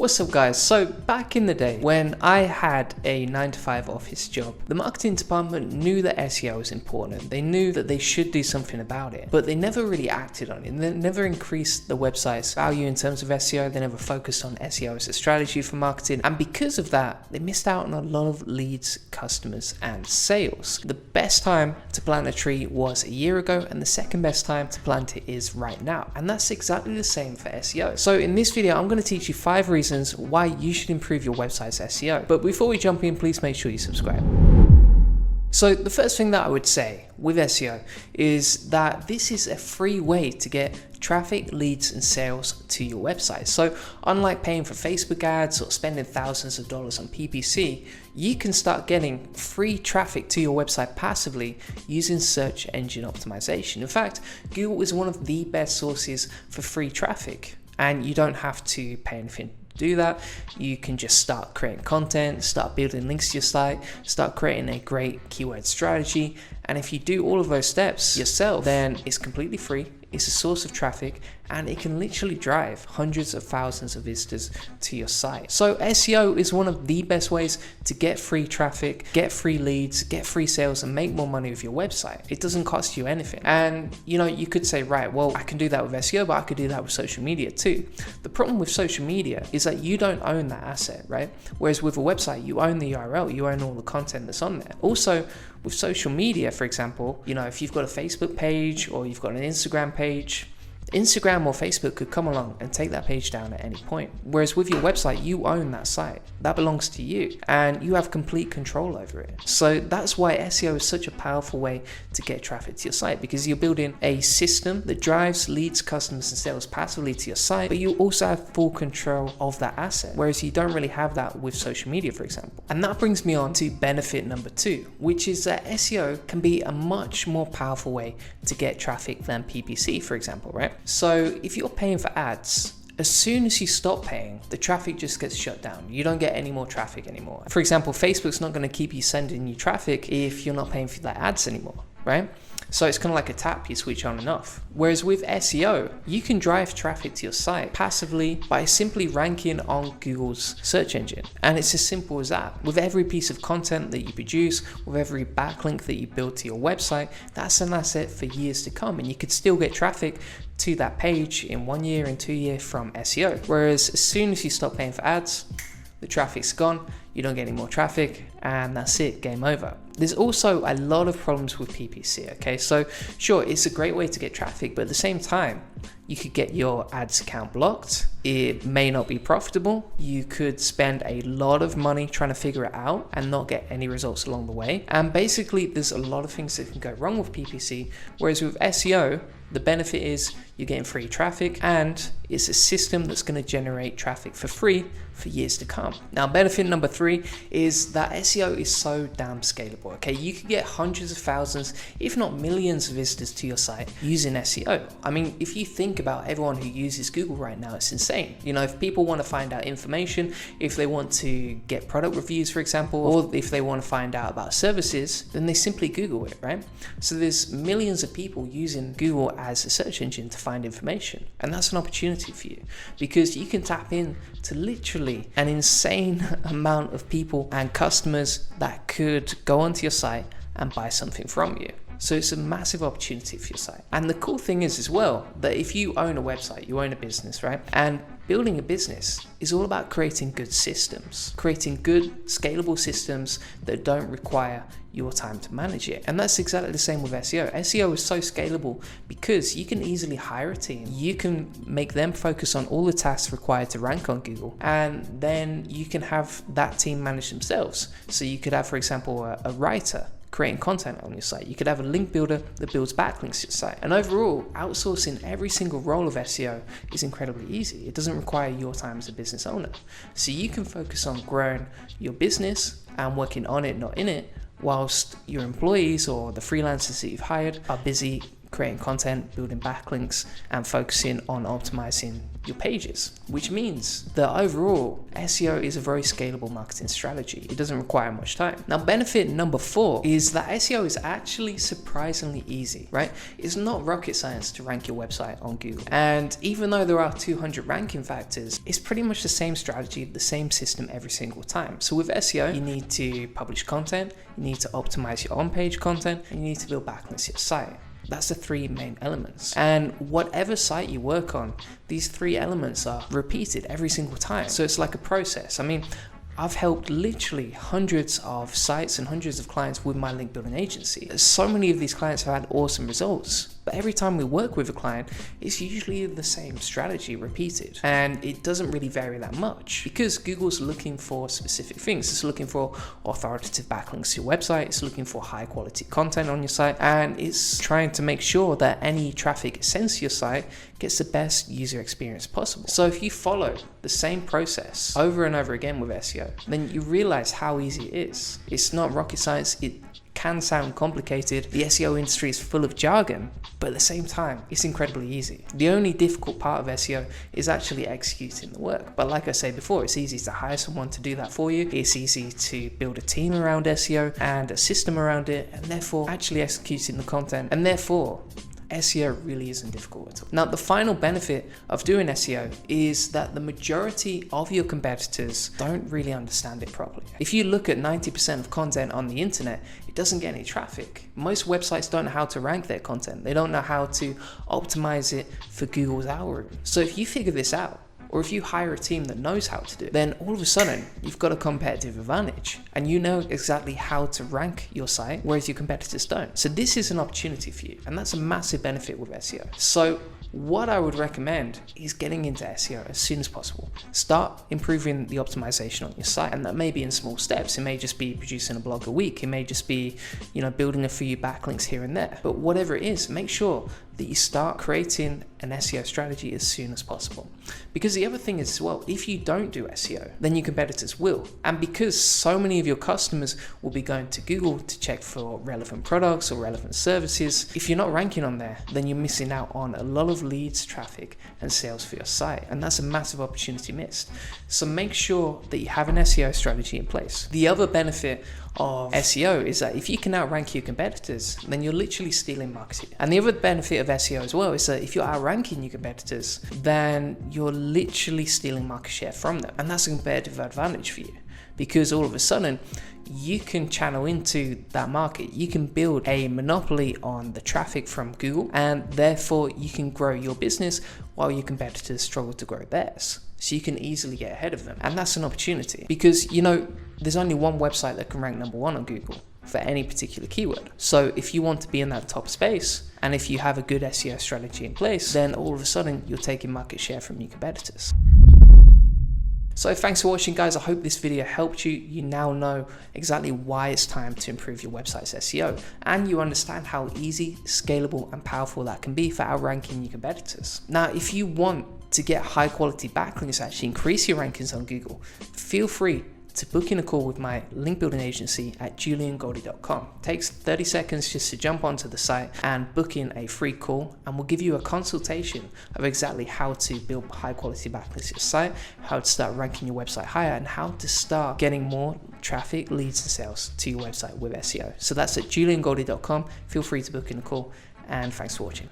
What's up guys? So back in the day when I had a 9-to-5 office job, the marketing department knew that SEO was important. They knew that they should do something about it, but they never really acted on it. They never increased the website's value in terms of SEO. They never focused on SEO as a strategy for marketing. And because of that, they missed out on a lot of leads, customers, and sales. The best time to plant a tree was a year ago, and the second best time to plant it is right now. And that's exactly the same for SEO. So in this video, I'm going to teach you 5 reasons why you should improve your website's SEO. But before we jump in, please make sure you subscribe. So the first thing that I would say with SEO is that this is a free way to get traffic, leads, and sales to your website. So unlike paying for Facebook ads or spending thousands of dollars on PPC, you can start getting free traffic to your website passively using search engine optimization. In fact, Google is one of the best sources for free traffic, and you don't have to pay anything to do that. You can just start creating content, start building links to your site, start creating a great keyword strategy. And if you do all of those steps yourself, then it's completely free. It's a source of traffic, and it can literally drive hundreds of thousands of visitors to your site. So SEO is one of the best ways to get free traffic, get free leads, get free sales, and make more money with your website. It doesn't cost you anything. And you could say, right, well, I can do that with SEO, but I could do that with social media too. The problem with social media is that you don't own that asset, right? Whereas with a website, you own the URL, you own all the content that's on there. Also, with social media, for example, if you've got a Facebook page or you've got an Instagram page, Instagram or Facebook could come along and take that page down at any point. Whereas with your website, you own that site. That belongs to you, and you have complete control over it. So that's why SEO is such a powerful way to get traffic to your site, because you're building a system that drives leads, customers, and sales passively to your site, but you also have full control of that asset, whereas you don't really have that with social media, for example. And that brings me on to benefit number 2, which is that SEO can be a much more powerful way to get traffic than PPC, for example, right? So if you're paying for ads, as soon as you stop paying, the traffic just gets shut down. You don't get any more traffic anymore. For example, Facebook's not going to keep you sending you traffic if you're not paying for the ads anymore, right? So it's kind of like a tap you switch on and off. Whereas with SEO, you can drive traffic to your site passively by simply ranking on Google's search engine. And it's as simple as that. With every piece of content that you produce, with every backlink that you build to your website, that's an asset for years to come. And you could still get traffic to that page in 1 year and 2 years from SEO. Whereas as soon as you stop paying for ads, the traffic's gone, you don't get any more traffic, and that's it, game over. There's also a lot of problems with PPC, okay? So sure, it's a great way to get traffic, but at the same time, you could get your ads account blocked. It may not be profitable. You could spend a lot of money trying to figure it out and not get any results along the way. And basically, there's a lot of things that can go wrong with PPC, whereas with SEO, the benefit is you're getting free traffic, and it's a system that's going to generate traffic for free for years to come. Now, benefit number 3 is that SEO is so damn scalable, okay? You could get hundreds of thousands, if not millions of visitors to your site using SEO. I mean, if you think about everyone who uses Google right now, it's insane. If people want to find out information, if they want to get product reviews, for example, or if they want to find out about services, then they simply Google it, right? So there's millions of people using Google as a search engine to find information. And that's an opportunity for you, because you can tap in to literally an insane amount of people and customers that could go onto your site and buy something from you. So it's a massive opportunity for your site. And the cool thing is as well, that if you own a website, you own a business, right? And building a business is all about creating good systems, creating good scalable systems that don't require your time to manage it. And that's exactly the same with SEO. SEO is so scalable because you can easily hire a team. You can make them focus on all the tasks required to rank on Google, and then you can have that team manage themselves. So you could have, for example, a writer creating content on your site. You could have a link builder that builds backlinks to your site. And overall, outsourcing every single role of SEO is incredibly easy. It doesn't require your time as a business owner. So you can focus on growing your business and working on it, not in it, whilst your employees or the freelancers that you've hired are busy creating content, building backlinks, and focusing on optimizing your pages, which means that overall SEO is a very scalable marketing strategy. It doesn't require much time. Now, benefit number 4 is that SEO is actually surprisingly easy, right? It's not rocket science to rank your website on Google. And even though there are 200 ranking factors, it's pretty much the same strategy, the same system every single time. So with SEO, you need to publish content, you need to optimize your on-page content, and you need to build backlinks to your site. That's the 3 main elements. And whatever site you work on, these 3 elements are repeated every single time. So it's like a process. I mean, I've helped literally hundreds of sites and hundreds of clients with my link building agency. So many of these clients have had awesome results. But every time we work with a client, it's usually the same strategy repeated. And it doesn't really vary that much because Google's looking for specific things. It's looking for authoritative backlinks to your website. It's looking for high quality content on your site. And it's trying to make sure that any traffic it sends to your site gets the best user experience possible. So if you follow the same process over and over again with SEO, then you realize how easy it is. It's not rocket science. It can sound complicated. The SEO industry is full of jargon, but at the same time, it's incredibly easy. The only difficult part of SEO is actually executing the work. But like I said before, it's easy to hire someone to do that for you. It's easy to build a team around SEO and a system around it, and therefore actually executing the content. And therefore, SEO really isn't difficult at all. Now, the final benefit of doing SEO is that the majority of your competitors don't really understand it properly. If you look at 90% of content on the internet, it doesn't get any traffic. Most websites don't know how to rank their content. They don't know how to optimize it for Google's algorithm. So if you figure this out, or if you hire a team that knows how to do it, then all of a sudden you've got a competitive advantage and you know exactly how to rank your site, whereas your competitors don't. So this is an opportunity for you, and that's a massive benefit with SEO. So what I would recommend is getting into SEO as soon as possible. Start improving the optimization on your site, and that may be in small steps. It may just be producing a blog a week. It may just be, building a few backlinks here and there. But whatever it is, make sure that you start creating an SEO strategy as soon as possible. Because the other thing is as well, if you don't do SEO, then your competitors will. And because so many of your customers will be going to Google to check for relevant products or relevant services, if you're not ranking on there, then you're missing out on a lot of leads, traffic, and sales for your site. And that's a massive opportunity missed. So make sure that you have an SEO strategy in place. The other benefit of SEO is that if you can outrank your competitors, then you're literally stealing market. And the other benefit of SEO as well is that if you're outranking your competitors, then you're literally stealing market share from them. And that's a competitive advantage for you, because all of a sudden you can channel into that market. You can build a monopoly on the traffic from Google, and therefore you can grow your business while your competitors struggle to grow theirs. So you can easily get ahead of them. And that's an opportunity because, there's only one website that can rank number 1 on Google for any particular keyword. So if you want to be in that top space, and if you have a good SEO strategy in place, then all of a sudden you're taking market share from your competitors. So thanks for watching, guys. I hope this video helped you. You now know exactly why it's time to improve your website's SEO, and you understand how easy, scalable, and powerful that can be for outranking your competitors. Now, if you want to get high quality backlinks, actually increase your rankings on Google, feel free to book in a call with my link building agency at juliangoldie.com. It takes 30 seconds just to jump onto the site and book in a free call, and we'll give you a consultation of exactly how to build high quality backlinks to your site, how to start ranking your website higher, and how to start getting more traffic, leads, and sales to your website with SEO. So that's at juliangoldie.com. Feel free to book in a call, and thanks for watching.